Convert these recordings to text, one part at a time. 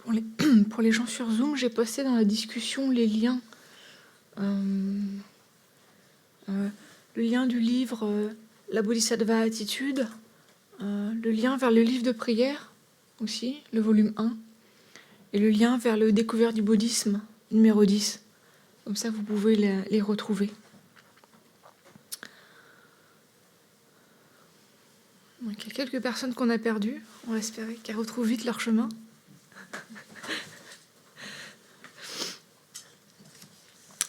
Pour les, pour les gens sur Zoom, j'ai posté dans la discussion les liens. Le lien du livre La Bodhisattva Attitude, le lien vers le livre de prière aussi, le volume 1, et le lien vers le découvert du bouddhisme, numéro 10. Comme ça, vous pouvez les retrouver. Donc, il y a quelques personnes qu'on a perdues. On va espérer qu'elles retrouvent vite leur chemin.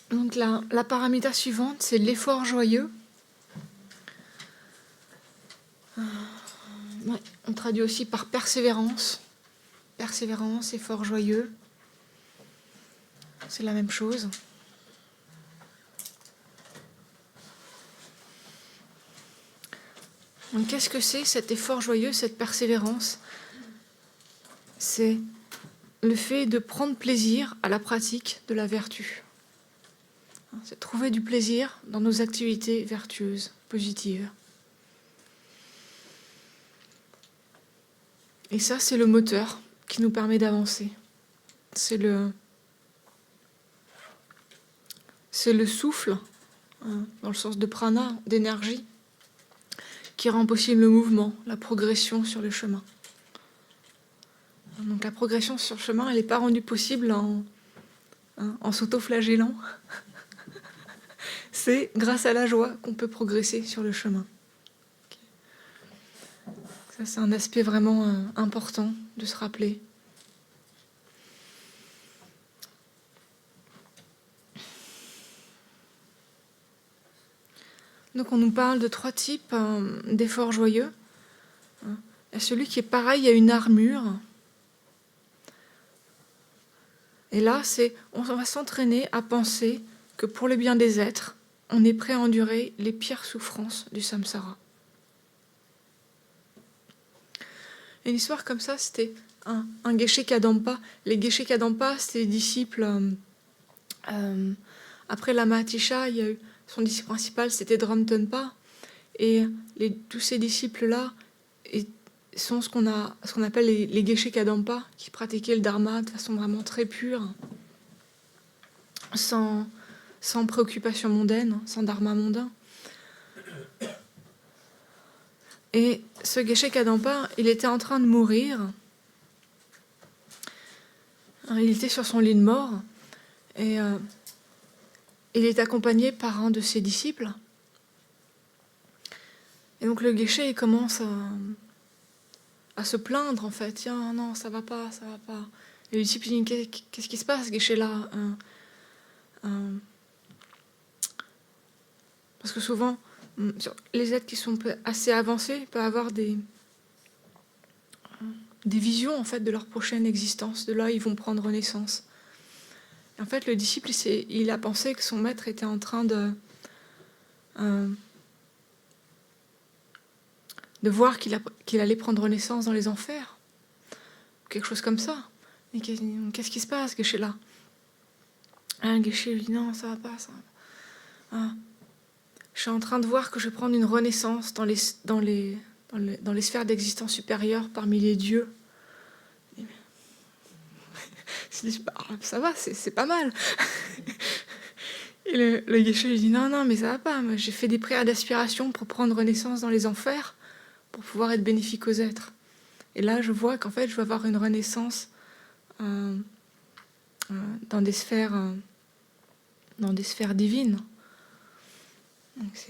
Donc la paramita suivante, c'est l'effort joyeux. Ouais, on traduit aussi par persévérance. Persévérance, effort joyeux. C'est la même chose. Donc qu'est-ce que c'est cet effort joyeux, cette persévérance? C'est le fait de prendre plaisir à la pratique de la vertu. C'est trouver du plaisir dans nos activités vertueuses, positives. Et ça, c'est le moteur qui nous permet d'avancer. C'est le souffle, dans le sens de prana, d'énergie, qui rend possible le mouvement, la progression sur le chemin. Donc la progression sur le chemin, elle n'est pas rendue possible en s'auto-flagellant. C'est grâce à la joie qu'on peut progresser sur le chemin. Ça, c'est un aspect vraiment important de se rappeler. Donc on nous parle de 3 types d'efforts joyeux. Il y a celui qui est pareil à une armure. Et là, on va s'entraîner à penser que pour le bien des êtres, on est prêt à endurer les pires souffrances du samsara. Une histoire comme ça, c'était un Geshe Kadampa. Les Geshe Kadampa, c'était les disciples. Après Lama Atisha, il y a eu son disciple principal, c'était Dram Tenpa. Et tous ces disciples-là sont ce qu'on appelle les Geshe Kadampa, qui pratiquaient le Dharma de façon vraiment très pure, sans préoccupation mondaine, sans Dharma mondain. Et ce Geshe Kadampa, il était en train de mourir. Il était sur son lit de mort. Et il est accompagné par un de ses disciples. Et donc le Geshe, il commence à se plaindre, en fait. Tiens, non, ça va pas, ça va pas. Et le disciple dit, qu'est-ce qui se passe, Geshe-là Parce que souvent, les êtres qui sont assez avancés peuvent avoir des visions, en fait, de leur prochaine existence. De là, ils vont prendre naissance. Et en fait, le disciple, il a pensé que son maître était en train de voir qu'il allait prendre naissance dans les enfers. Quelque chose comme ça. Et qu'est-ce qui se passe, Geshe-là? Geshe lui dit, non, ça va pas, ça va pas. Je suis en train de voir que je vais prendre une renaissance dans les sphères d'existence supérieure parmi les dieux. Ça va, c'est pas mal. Et le Geshe lui dit, non, mais ça va pas. Moi, j'ai fait des prières d'aspiration pour prendre naissance dans les enfers, pour pouvoir être bénéfique aux êtres. Et là, je vois qu'en fait, je vais avoir une renaissance dans des sphères divines. Donc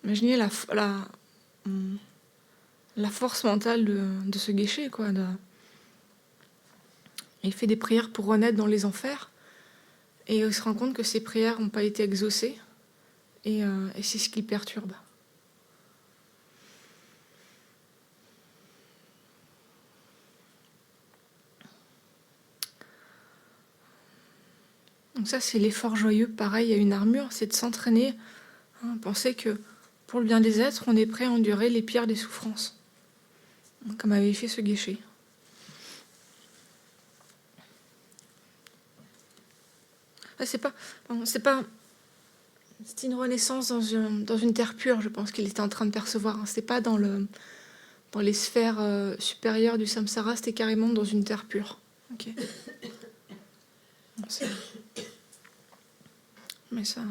imaginez la force mentale de ce Geshe, quoi. Il fait des prières pour renaître dans les enfers, et il se rend compte que ses prières n'ont pas été exaucées, et c'est ce qui le perturbe. Donc ça, c'est l'effort joyeux, pareil à une armure, c'est de s'entraîner, penser que pour le bien des êtres, on est prêt à endurer les pires des souffrances, comme avait fait ce Geshe. C'était une renaissance dans une terre pure, je pense qu'il était en train de percevoir. C'était pas dans dans les sphères supérieures du samsara, c'était carrément dans une terre pure. Okay. Mais ça,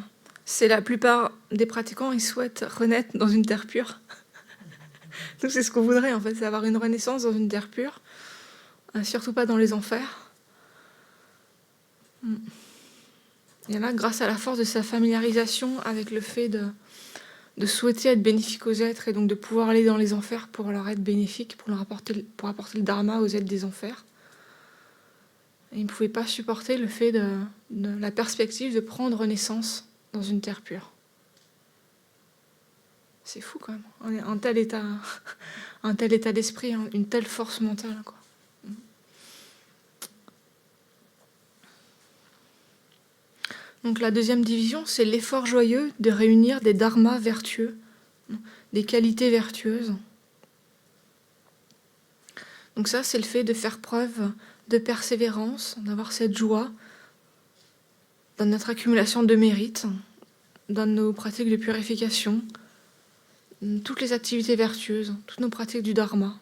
c'est la plupart des pratiquants, ils souhaitent renaître dans une terre pure. Donc c'est ce qu'on voudrait en fait, c'est avoir une renaissance dans une terre pure, surtout pas dans les enfers. Et là, grâce à la force de sa familiarisation avec le fait de souhaiter être bénéfique aux êtres et donc de pouvoir aller dans les enfers pour leur être bénéfique, pour apporter le dharma aux êtres des enfers. Et il ne pouvait pas supporter le fait de la perspective de prendre naissance dans une terre pure. C'est fou quand même, on est un tel état d'esprit, une telle force mentale, quoi. Donc la deuxième division, c'est l'effort joyeux de réunir des dharmas vertueux, des qualités vertueuses. Donc ça, c'est le fait de faire preuve de persévérance, d'avoir cette joie dans notre accumulation de mérites, dans nos pratiques de purification, toutes les activités vertueuses, toutes nos pratiques du dharma,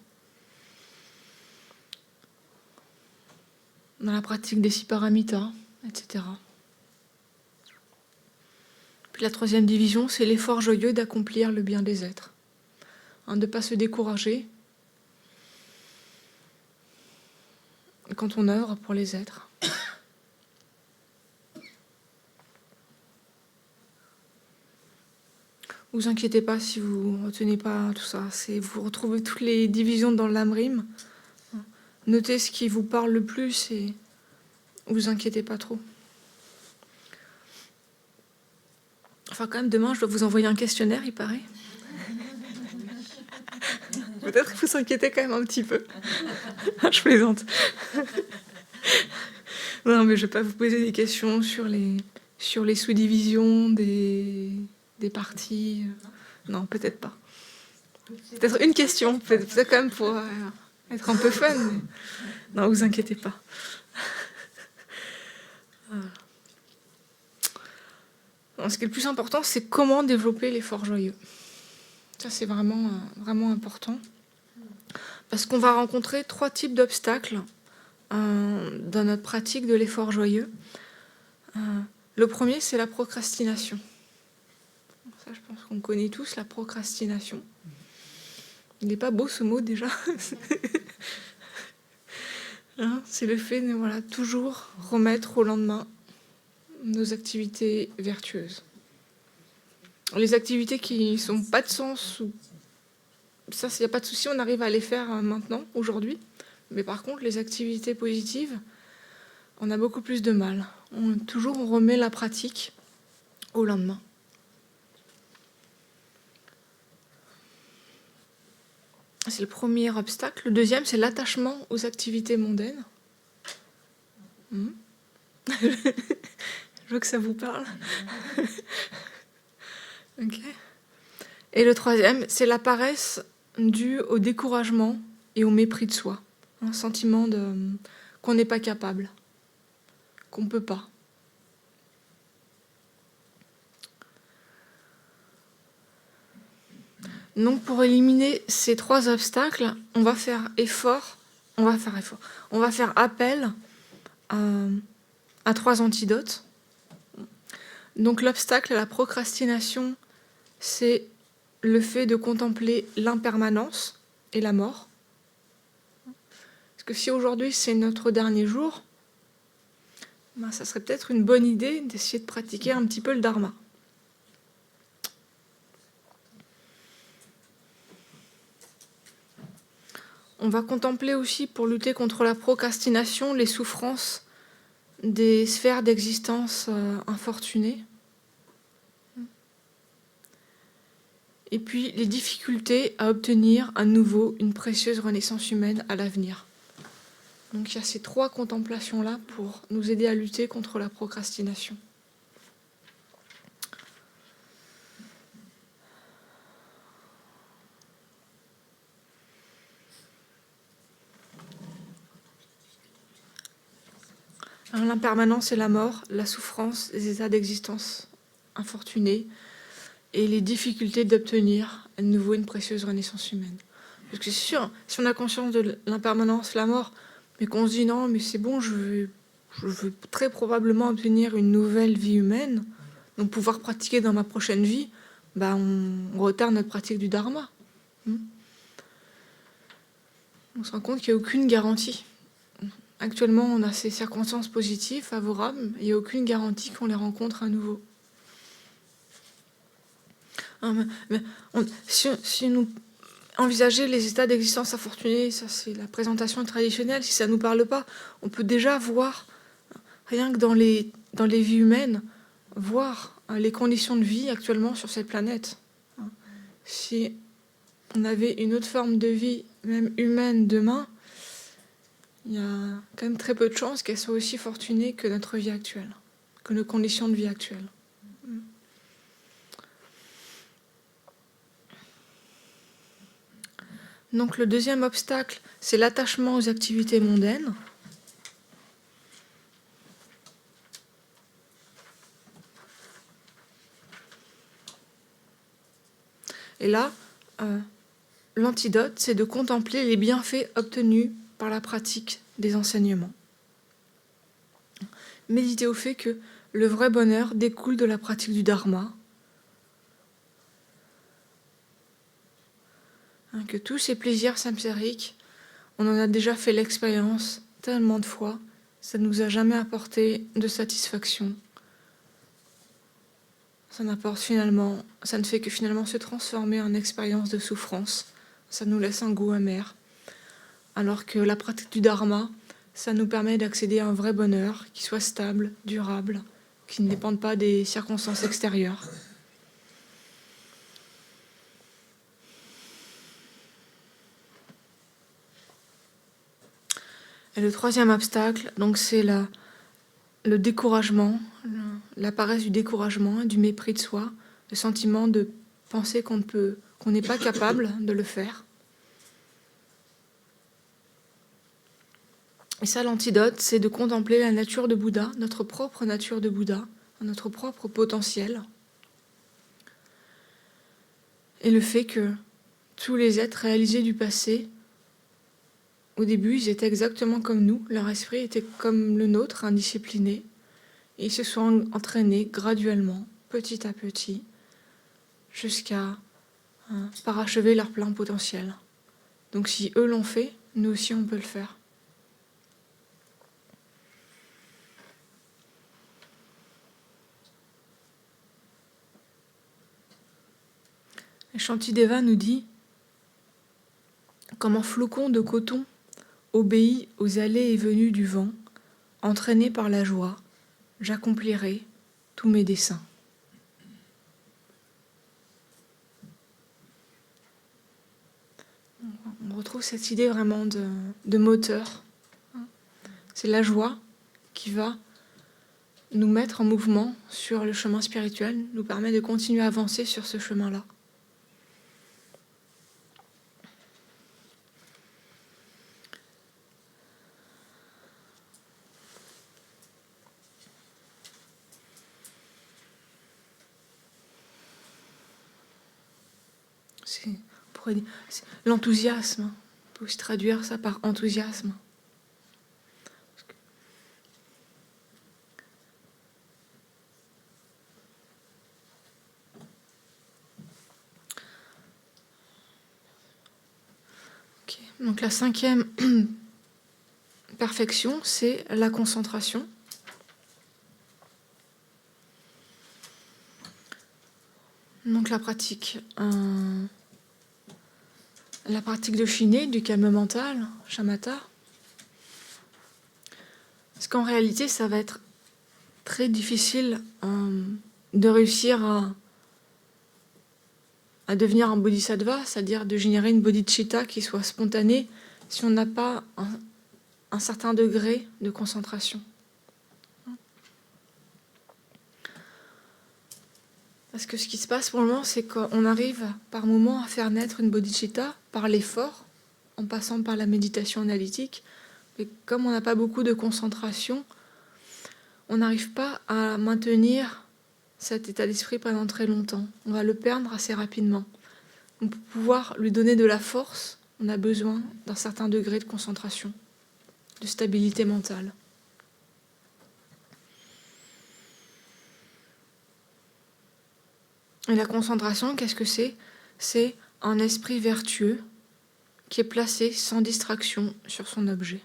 dans la pratique des 6 paramitas, etc. Puis la troisième division, c'est l'effort joyeux d'accomplir le bien des êtres, de ne pas se décourager quand on œuvre pour les êtres. Vous inquiétez pas si vous ne retenez pas tout ça. Vous retrouvez toutes les divisions dans l'Amrim. Notez ce qui vous parle le plus et vous inquiétez pas trop. Enfin, quand même, demain, je dois vous envoyer un questionnaire, il paraît. Peut-être que vous inquiétez quand même un petit peu. Je plaisante. Non, mais je ne vais pas vous poser des questions sur les sous-divisions des parties. Non, peut-être pas. Peut-être une question, peut-être quand même pour être un peu fun. Mais... Non, vous inquiétez pas. Ce qui est le plus important, c'est comment développer l'effort joyeux. Ça, c'est vraiment, vraiment important. Parce qu'on va rencontrer 3 types d'obstacles dans notre pratique de l'effort joyeux. Le premier, c'est la procrastination. Ça, je pense qu'on connaît tous la procrastination. Il n'est pas beau ce mot déjà. C'est le fait de toujours remettre au lendemain nos activités vertueuses. Les activités qui n'ont pas de sens, ça, il n'y a pas de souci, on arrive à les faire maintenant, aujourd'hui. Mais par contre, les activités positives, on a beaucoup plus de mal. On remet la pratique au lendemain. C'est le premier obstacle. Le deuxième, c'est l'attachement aux activités mondaines. Je veux que ça vous parle. Okay. Et le troisième, c'est la paresse due au découragement et au mépris de soi. Un sentiment qu'on n'est pas capable, qu'on ne peut pas. Donc pour éliminer ces 3 obstacles, on va faire appel à 3 antidotes. Donc l'obstacle à la procrastination, c'est le fait de contempler l'impermanence et la mort. Parce que si aujourd'hui c'est notre dernier jour, ça serait peut-être une bonne idée d'essayer de pratiquer un petit peu le dharma. On va contempler aussi, pour lutter contre la procrastination, les souffrances des sphères d'existence infortunées. Et puis les difficultés à obtenir à nouveau une précieuse renaissance humaine à l'avenir. Donc il y a ces 3 contemplations-là pour nous aider à lutter contre la procrastination. Alors, l'impermanence et la mort, la souffrance, les états d'existence infortunés et les difficultés d'obtenir à nouveau une précieuse renaissance humaine. Parce que c'est sûr, si on a conscience de l'impermanence, la mort, mais qu'on se dit non, mais c'est bon, je veux très probablement obtenir une nouvelle vie humaine, donc pouvoir pratiquer dans ma prochaine vie, on retarde notre pratique du dharma. On se rend compte qu'il n'y a aucune garantie. Actuellement, on a ces circonstances positives, favorables, et il n'y a aucune garantie qu'on les rencontre à nouveau. Si nous envisager les états d'existence infortunée, ça c'est la présentation traditionnelle, si ça ne nous parle pas, on peut déjà voir, rien que dans les vies humaines, voir les conditions de vie actuellement sur cette planète. Si on avait une autre forme de vie, même humaine, demain, il y a quand même très peu de chances qu'elle soit aussi fortunée que notre vie actuelle, que nos conditions de vie actuelles. Donc le deuxième obstacle, c'est l'attachement aux activités mondaines. Et là, l'antidote, c'est de contempler les bienfaits obtenus par la pratique des enseignements. Méditer au fait que le vrai bonheur découle de la pratique du dharma, que tous ces plaisirs samsariques, on en a déjà fait l'expérience tellement de fois, ça ne nous a jamais apporté de satisfaction. Ça ne fait que finalement se transformer en expérience de souffrance. Ça nous laisse un goût amer. Alors que la pratique du dharma, ça nous permet d'accéder à un vrai bonheur qui soit stable, durable, qui ne dépende pas des circonstances extérieures. Et le troisième obstacle, donc, c'est le découragement, la paresse du découragement, du mépris de soi, le sentiment de penser qu'on n'est pas capable de le faire. Et ça, l'antidote, c'est de contempler la nature de Bouddha, notre propre nature de Bouddha, notre propre potentiel. Et le fait que tous les êtres réalisés du passé, au début, ils étaient exactement comme nous, leur esprit était comme le nôtre, indiscipliné, et ils se sont entraînés graduellement, petit à petit, jusqu'à parachever leur plein potentiel. Donc si eux l'ont fait, nous aussi on peut le faire. Et Shantideva nous dit « Comme un flocon de coton obéit aux allées et venues du vent, entraîné par la joie, j'accomplirai tous mes desseins. » On retrouve cette idée vraiment de moteur. C'est la joie qui va nous mettre en mouvement sur le chemin spirituel, nous permet de continuer à avancer sur ce chemin-là. C'est l'enthousiasme. On peut aussi traduire ça par enthousiasme. Okay. Donc la cinquième perfection, c'est la concentration. Donc la pratique de Shiné, du calme mental, shamatha. Parce qu'en réalité, ça va être très difficile de réussir à devenir un bodhisattva, c'est-à-dire de générer une bodhicitta qui soit spontanée, si on n'a pas un certain degré de concentration. Parce que ce qui se passe pour le moment, c'est qu'on arrive par moments à faire naître une bodhicitta par l'effort, en passant par la méditation analytique. Mais comme on n'a pas beaucoup de concentration, on n'arrive pas à maintenir cet état d'esprit pendant très longtemps. On va le perdre assez rapidement. Donc pour pouvoir lui donner de la force, on a besoin d'un certain degré de concentration, de stabilité mentale. Et la concentration, qu'est-ce que c'est? C'est un esprit vertueux qui est placé sans distraction sur son objet.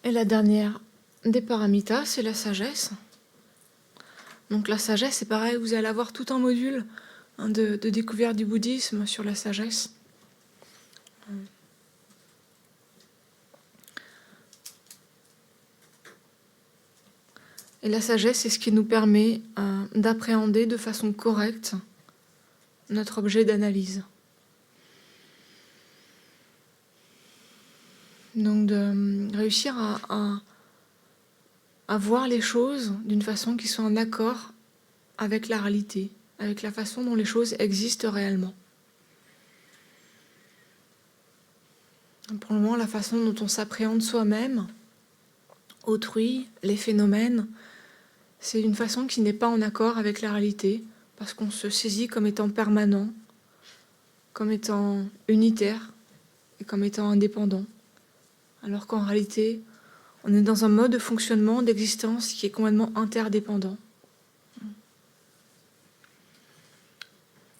Et la dernière des paramitas, c'est la sagesse. Donc la sagesse, c'est pareil, vous allez avoir tout un module de découverte du bouddhisme sur la sagesse. Et la sagesse, c'est ce qui nous permet d'appréhender de façon correcte notre objet d'analyse. Donc de réussir à voir les choses d'une façon qui soit en accord avec la réalité, avec la façon dont les choses existent réellement. Pour le moment, la façon dont on s'appréhende soi-même, autrui, les phénomènes, c'est une façon qui n'est pas en accord avec la réalité, parce qu'on se saisit comme étant permanent, comme étant unitaire et comme étant indépendant. Alors qu'en réalité, on est dans un mode de fonctionnement, d'existence qui est complètement interdépendant. On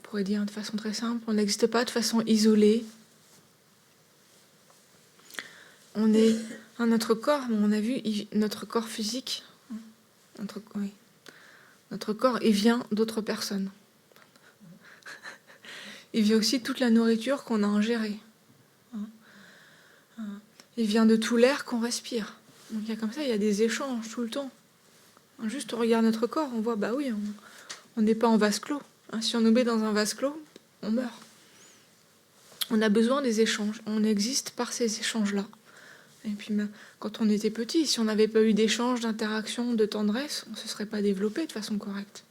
pourrait dire de façon très simple, on n'existe pas de façon isolée. On est notre corps, on a vu notre corps physique, notre corps, il vient d'autres personnes. Il vient aussi de toute la nourriture qu'on a ingérée. Il vient de tout l'air qu'on respire. Donc il y a comme ça, il y a des échanges tout le temps. Juste on regarde notre corps, on voit, bah oui, on n'est pas en vase clos. Si on nous met dans un vase clos, on meurt. On a besoin des échanges. On existe par ces échanges-là. Et puis quand on était petit, si on n'avait pas eu d'échanges, d'interactions, de tendresse, on ne se serait pas développé de façon correcte.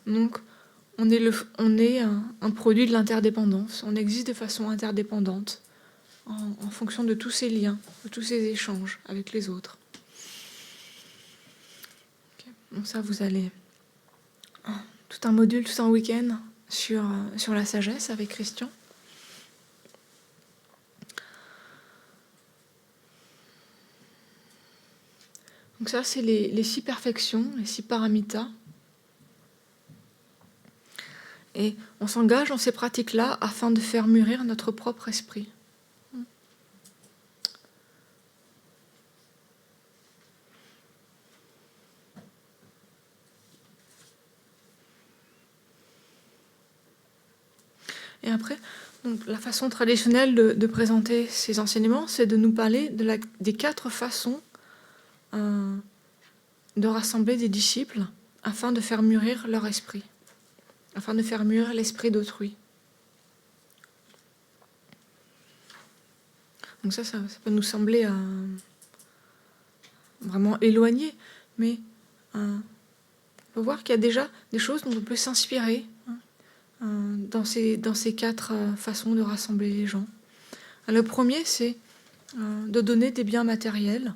Donc on est un produit de l'interdépendance. On existe de façon interdépendante. En fonction de tous ces liens, de tous ces échanges avec les autres. Okay. Donc ça, vous allez tout un module, tout un week-end sur la sagesse avec Christian. Donc ça, c'est les 6 perfections, les 6 paramitas. Et on s'engage dans ces pratiques-là afin de faire mûrir notre propre esprit. Et après, donc, la façon traditionnelle de présenter ces enseignements, c'est de nous parler des 4 façons de rassembler des disciples afin de faire mûrir leur esprit, afin de faire mûrir l'esprit d'autrui. Donc ça peut nous sembler vraiment éloigné, mais on peut voir qu'il y a déjà des choses dont on peut s'inspirer dans ces 4 façons de rassembler les gens. Le premier, c'est de donner des biens matériels.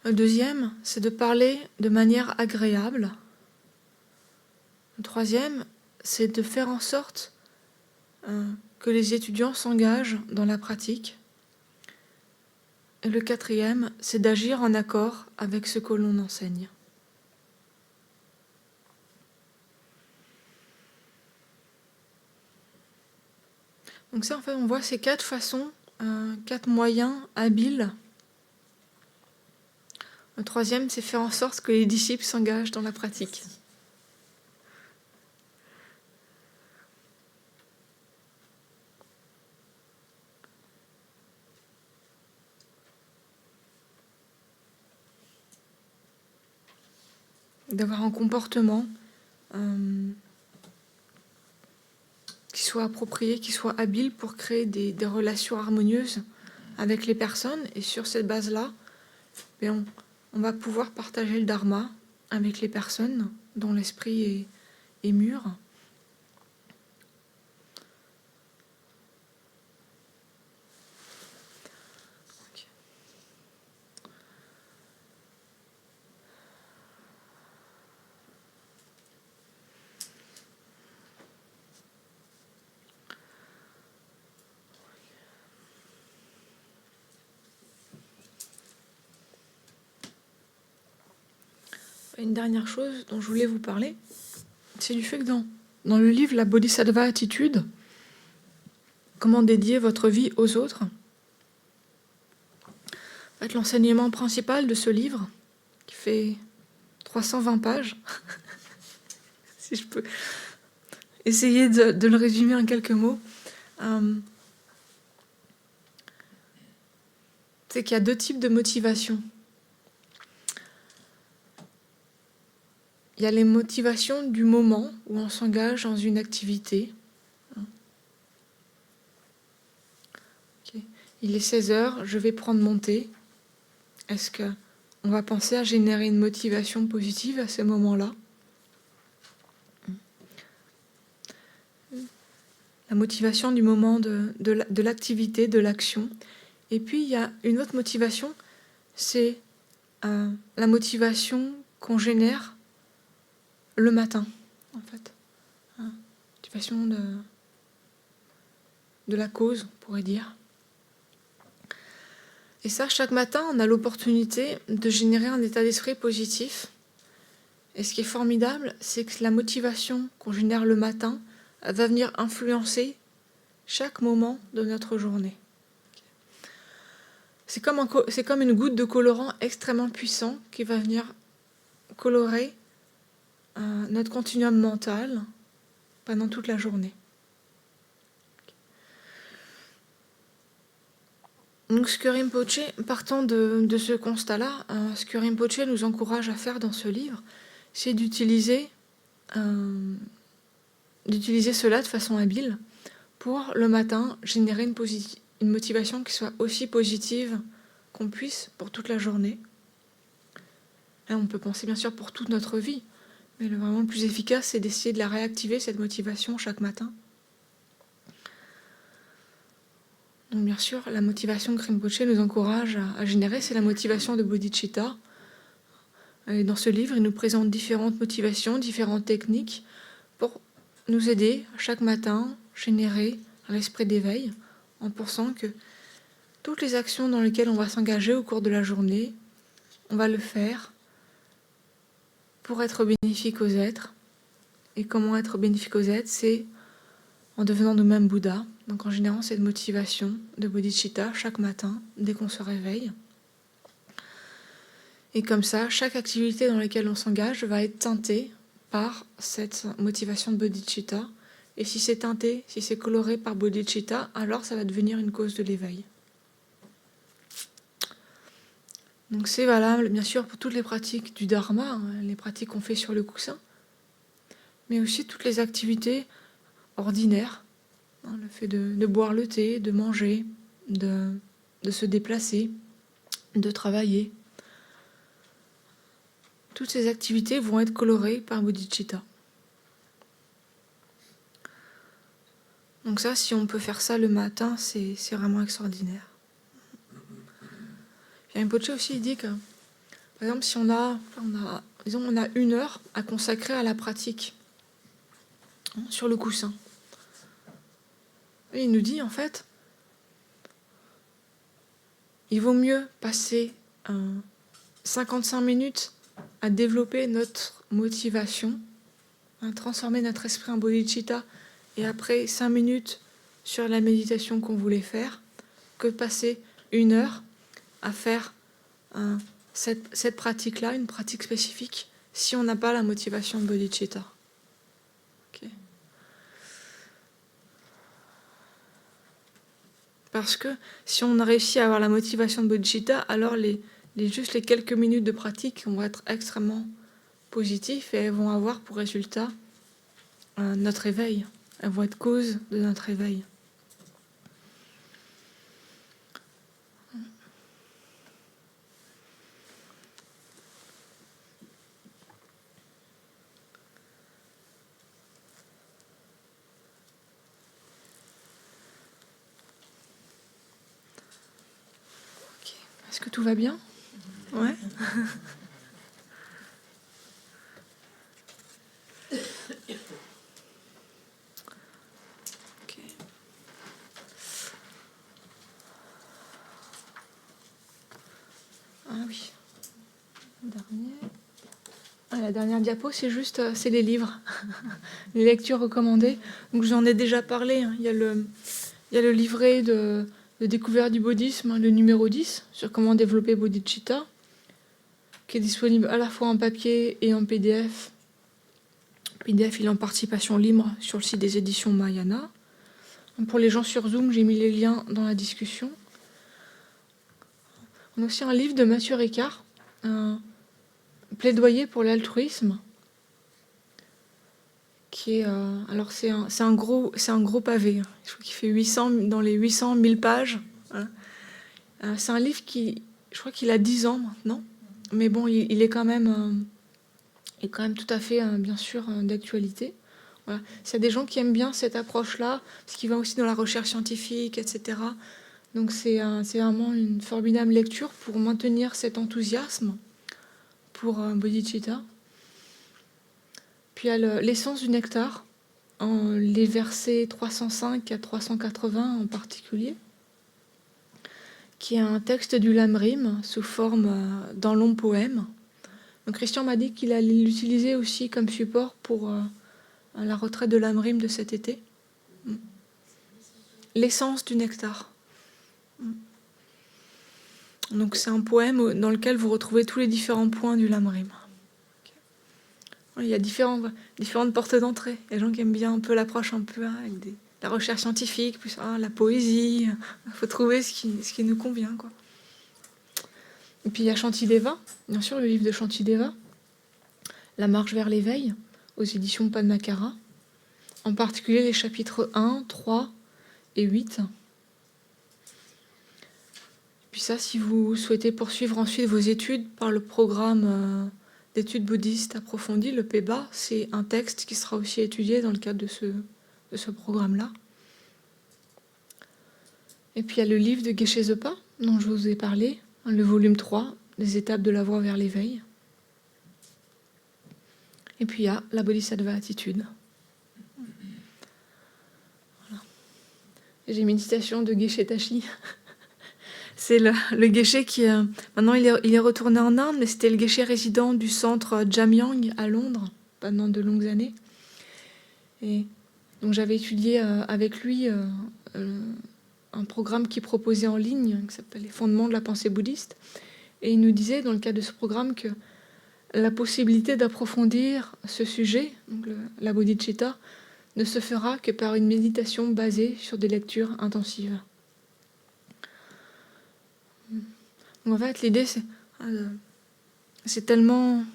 Le deuxième, c'est de parler de manière agréable. Le troisième, c'est de faire en sorte que les étudiants s'engagent dans la pratique. Et le quatrième, c'est d'agir en accord avec ce que l'on enseigne. Donc ça, en fait, on voit ces 4 façons, 4 moyens habiles. Le troisième, c'est faire en sorte que les disciples s'engagent dans la pratique. D'avoir un comportement qui soit approprié, qui soit habile pour créer des relations harmonieuses avec les personnes. Et sur cette base-là, on va pouvoir partager le dharma avec les personnes dont l'esprit est mûr. Une dernière chose dont je voulais vous parler, c'est du fait que dans le livre La Bodhisattva Attitude, comment dédier votre vie aux autres, en fait, l'enseignement principal de ce livre, qui fait 320 pages, si je peux essayer de le résumer en quelques mots, c'est qu'il y a 2 types de motivations. Il y a les motivations du moment où on s'engage dans une activité. Okay. Il est 16h, je vais prendre mon thé. Est-ce qu'on va penser à générer une motivation positive à ce moment-là? La motivation du moment de l'activité, de l'action. Et puis il y a une autre motivation, c'est la motivation qu'on génère le matin, en fait. Motivation de la cause, on pourrait dire. Et ça, chaque matin, on a l'opportunité de générer un état d'esprit positif. Et ce qui est formidable, c'est que la motivation qu'on génère le matin va venir influencer chaque moment de notre journée. C'est comme une goutte de colorant extrêmement puissant qui va venir colorer notre continuum mental pendant toute la journée. Donc ce que Rinpoche, partant de ce constat-là, ce que Rinpoche nous encourage à faire dans ce livre, c'est d'utiliser cela de façon habile pour le matin générer une motivation qui soit aussi positive qu'on puisse pour toute la journée. Là, on peut penser bien sûr pour toute notre vie, mais vraiment le plus efficace, c'est d'essayer de la réactiver, cette motivation, chaque matin. Donc bien sûr, la motivation que Rinpoche nous encourage à générer, c'est la motivation de bodhicitta. Et dans ce livre, il nous présente différentes motivations, différentes techniques pour nous aider chaque matin à générer l'esprit d'éveil en pensant que toutes les actions dans lesquelles on va s'engager au cours de la journée, on va le faire pour être bénéfique aux êtres. Et comment être bénéfique aux êtres? C'est en devenant nous-mêmes Bouddha, donc en générant cette motivation de bodhicitta chaque matin, dès qu'on se réveille. Et comme ça, chaque activité dans laquelle on s'engage va être teintée par cette motivation de bodhicitta. Et si c'est teinté, si c'est coloré par bodhicitta, alors ça va devenir une cause de l'éveil. Donc c'est valable, bien sûr, pour toutes les pratiques du dharma, les pratiques qu'on fait sur le coussin, mais aussi toutes les activités ordinaires, le fait de boire le thé, de manger, de se déplacer, de travailler. Toutes ces activités vont être colorées par bodhicitta. Donc ça, si on peut faire ça le matin, c'est vraiment extraordinaire. Rinpoche aussi dit que, par exemple, si on a 1 heure à consacrer à la pratique sur le coussin. Et il nous dit, en fait, il vaut mieux passer 55 minutes à développer notre motivation, transformer notre esprit en bodhicitta, et après 5 minutes sur la méditation qu'on voulait faire, que passer 1 heure à faire cette pratique-là, une pratique spécifique, si on n'a pas la motivation de bodhicitta. Okay. Parce que si on a réussi à avoir la motivation de bodhicitta, alors juste les quelques minutes de pratique vont être extrêmement positifs et elles vont avoir pour résultat notre éveil. Elles vont être cause de notre éveil. que tout va bien? Ouais. Ok. Ah oui. La dernière diapo, c'est juste, c'est les livres, les lectures recommandées. Donc j'en ai déjà parlé. Hein. Il y a le livret de découverte du bouddhisme, hein, le numéro 10, sur comment développer Bodhicitta, qui est disponible à la fois en papier et en PDF. Le PDF, il est en participation libre sur le site des éditions Mahayana. Pour les gens sur Zoom, j'ai mis les liens dans la discussion. On a aussi un livre de Mathieu Ricard, un plaidoyer pour l'altruisme, qui est, alors c'est un gros pavé. Je crois qu'il fait 800, dans les 800 000 pages. Voilà. C'est un livre qui, je crois qu'il a 10 ans maintenant, mais bon, il est quand même tout à fait, bien sûr, d'actualité. Voilà. S'il y a des gens qui aiment bien cette approche-là, parce qu'il va aussi dans la recherche scientifique, etc. Donc c'est vraiment une formidable lecture pour maintenir cet enthousiasme pour Bodhicitta. Puis il y a l'essence du nectar, les versets 305 à 380 en particulier, qui est un texte du Lamrim sous forme d'un long poème. Donc Christian m'a dit qu'il allait l'utiliser aussi comme support pour la retraite de Lamrim de cet été. L'essence du nectar. Donc c'est un poème dans lequel vous retrouvez tous les différents points du Lamrim. Il y a différentes portes d'entrée. Il y a des gens qui aiment bien un peu l'approche un peu avec la recherche scientifique, plus la poésie. Il faut trouver ce qui nous convient, quoi. Et puis il y a Shantideva, bien sûr, le livre de Shantideva, La marche vers l'éveil, aux éditions Padmakara, en particulier les chapitres 1, 3 et 8. Puis ça, si vous souhaitez poursuivre ensuite vos études par le programme d'études bouddhistes approfondies, le PEBA, c'est un texte qui sera aussi étudié dans le cadre de ce programme-là. Et puis il y a le livre de Geshe Zopa, dont je vous ai parlé, le volume 3, Les étapes de la voie vers l'éveil. Et puis il y a la Bodhisattva attitude. Voilà. J'ai méditation de Geshe Tashi. C'est le Geshe qui, maintenant il est retourné en Inde, mais c'était le Geshe résident du centre Jamyang à Londres pendant de longues années. Et donc j'avais étudié avec lui un programme qu'il proposait en ligne, qui s'appelle Les fondements de la pensée bouddhiste. Et il nous disait, dans le cadre de ce programme, que la possibilité d'approfondir ce sujet, donc la bodhicitta, ne se fera que par une méditation basée sur des lectures intensives. Donc en fait, l'idée, c'est tellement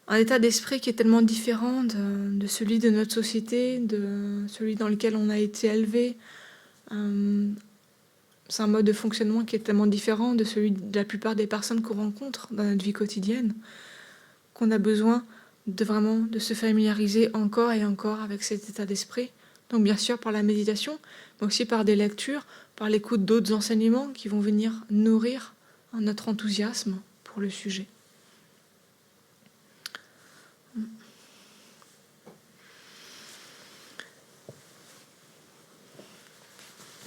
un état d'esprit qui est tellement différent de celui de notre société, de celui dans lequel on a été élevé. C'est un mode de fonctionnement qui est tellement différent de celui de la plupart des personnes qu'on rencontre dans notre vie quotidienne, qu'on a besoin de se familiariser encore et encore avec cet état d'esprit. Donc bien sûr par la méditation, mais aussi par des lectures, par l'écoute d'autres enseignements qui vont venir nourrir notre enthousiasme pour le sujet.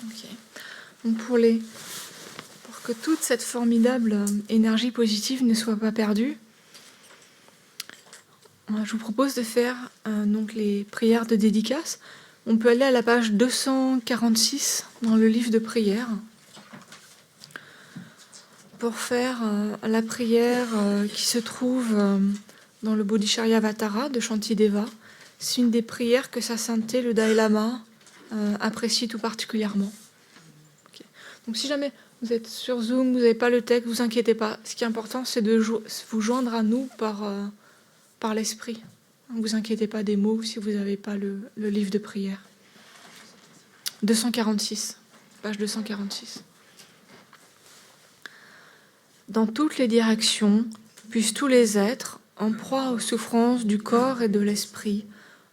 Okay. Donc pour que toute cette formidable énergie positive ne soit pas perdue, je vous propose de faire donc les prières de dédicace. On peut aller à la page 246 dans le livre de prières pour faire la prière qui se trouve dans le Bodhicharyavatara de Shantideva. C'est une des prières que Sa Sainteté, le Dalai Lama, apprécie tout particulièrement. Okay. Donc si jamais vous êtes sur Zoom, vous n'avez pas le texte, ne vous inquiétez pas. Ce qui est important, c'est de vous joindre à nous par l'esprit. Ne vous inquiétez pas des mots si vous n'avez pas le livre de prière. 246, page 246. Dans toutes les directions, puissent tous les êtres, en proie aux souffrances du corps et de l'esprit,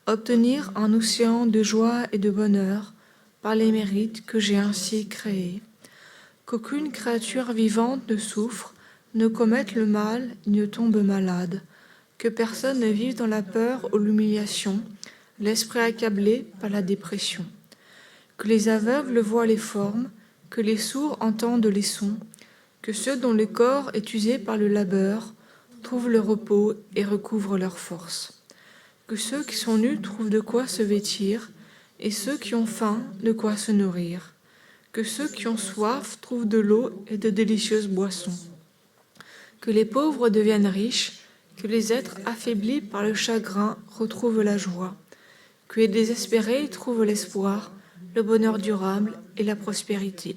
obtenir un océan de joie et de bonheur par les mérites que j'ai ainsi créés. qu'aucune créature vivante ne souffre, ne commette le mal, ni ne tombe malade, que personne ne vive dans la peur ou l'humiliation, l'esprit accablé par la dépression, que les aveugles voient les formes, que les sourds entendent les sons, que ceux dont le corps est usé par le labeur trouvent le repos et recouvrent leur force, que ceux qui sont nus trouvent de quoi se vêtir, et ceux qui ont faim de quoi se nourrir, que ceux qui ont soif trouvent de l'eau et de délicieuses boissons, que les pauvres deviennent riches, que les êtres affaiblis par le chagrin retrouvent la joie, que les désespérés trouvent l'espoir, le bonheur durable et la prospérité.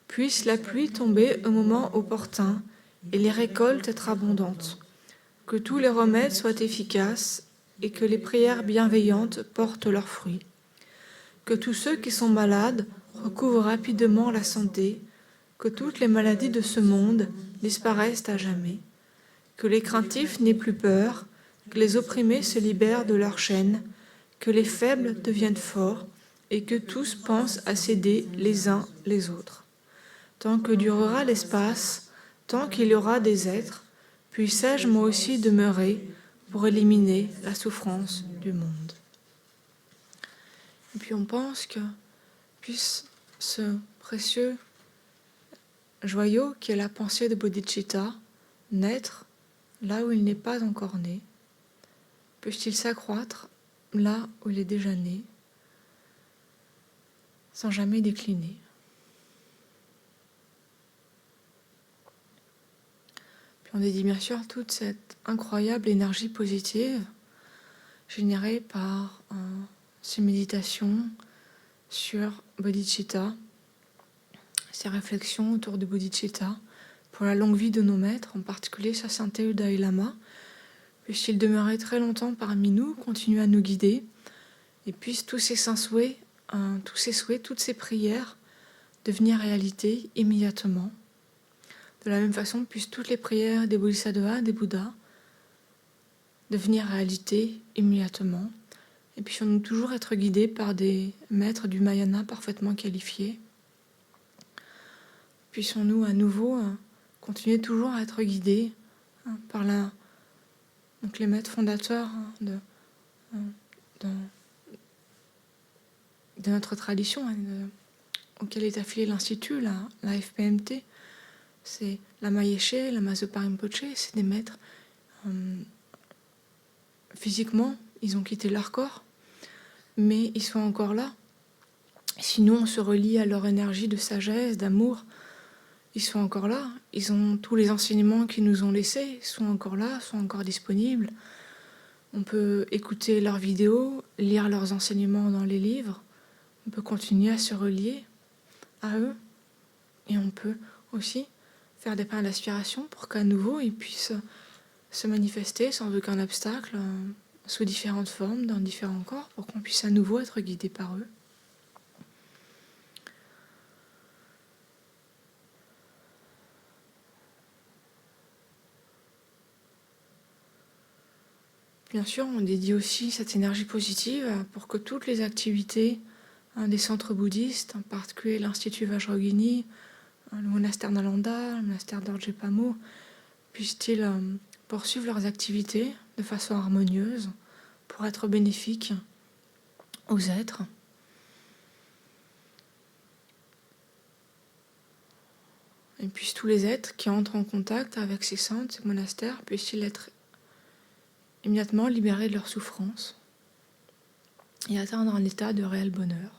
Puisse la pluie tomber au moment opportun et les récoltes être abondantes, que tous les remèdes soient efficaces et que les prières bienveillantes portent leurs fruits, que tous ceux qui sont malades recouvrent rapidement la santé, que toutes les maladies de ce monde disparaissent à jamais, que les craintifs n'aient plus peur, que les opprimés se libèrent de leurs chaînes, que les faibles deviennent forts et que tous pensent à s'aider les uns les autres. Tant que durera l'espace, tant qu'il y aura des êtres, puissé-je moi aussi demeurer pour éliminer la souffrance du monde. Et puis on pense que puisse ce précieux joyau qui est la pensée de Bodhicitta naître là où il n'est pas encore né, puisse-t-il s'accroître là où il est déjà né, sans jamais décliner. Puis on dédie bien sûr toute cette incroyable énergie positive générée par ces méditations sur Bodhicitta, ces réflexions autour de Bodhicitta, pour la longue vie de nos maîtres, en particulier sa sainteté le Dalai Lama, puisse-t-il demeurer très longtemps parmi nous, continuer à nous guider, et puisse tous ces saints souhaits, toutes ces prières devenir réalité immédiatement. De la même façon, puissent toutes les prières des Bodhisattvas, des Bouddhas, devenir réalité immédiatement. Et puissions-nous toujours être guidés par des maîtres du Mahayana parfaitement qualifiés. Puissions-nous à nouveau continuer toujours à être guidés par donc les maîtres fondateurs de notre tradition, auquel est affilié l'Institut, la FPMT. C'est Lama Yeshe, Lama Zopa Rinpoche, c'est des maîtres. Physiquement, ils ont quitté leur corps, mais ils sont encore là. Si nous, on se relie à leur énergie de sagesse, d'amour, ils sont encore là. Ils ont tous les enseignements qu'ils nous ont laissés, ils sont encore là, sont encore disponibles. On peut écouter leurs vidéos, lire leurs enseignements dans les livres. On peut continuer à se relier à eux. Et on peut aussi faire des pas d'aspiration pour qu'à nouveau, ils puissent se manifester sans aucun obstacle, sous différentes formes, dans différents corps, pour qu'on puisse à nouveau être guidé par eux. Bien sûr, on dédie aussi cette énergie positive pour que toutes les activités des centres bouddhistes, en particulier l'Institut Vajrayogini, le monastère Nalanda, le monastère Dorje Pamo, puissent-ils poursuivre leurs activités de façon harmonieuse pour être bénéfiques aux êtres. Et puissent tous les êtres qui entrent en contact avec ces centres, ces monastères, puissent-ils être immédiatement libérés de leur souffrance et atteindre un état de réel bonheur.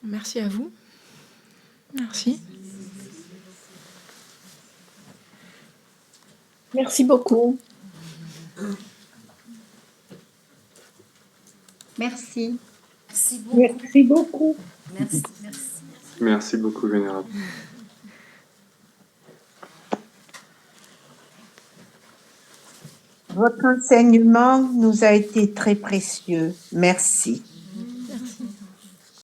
Merci à vous. Merci. Merci beaucoup. Merci. Merci beaucoup. Merci beaucoup. Merci. Merci beaucoup, Vénérable. Votre enseignement nous a été très précieux. Merci.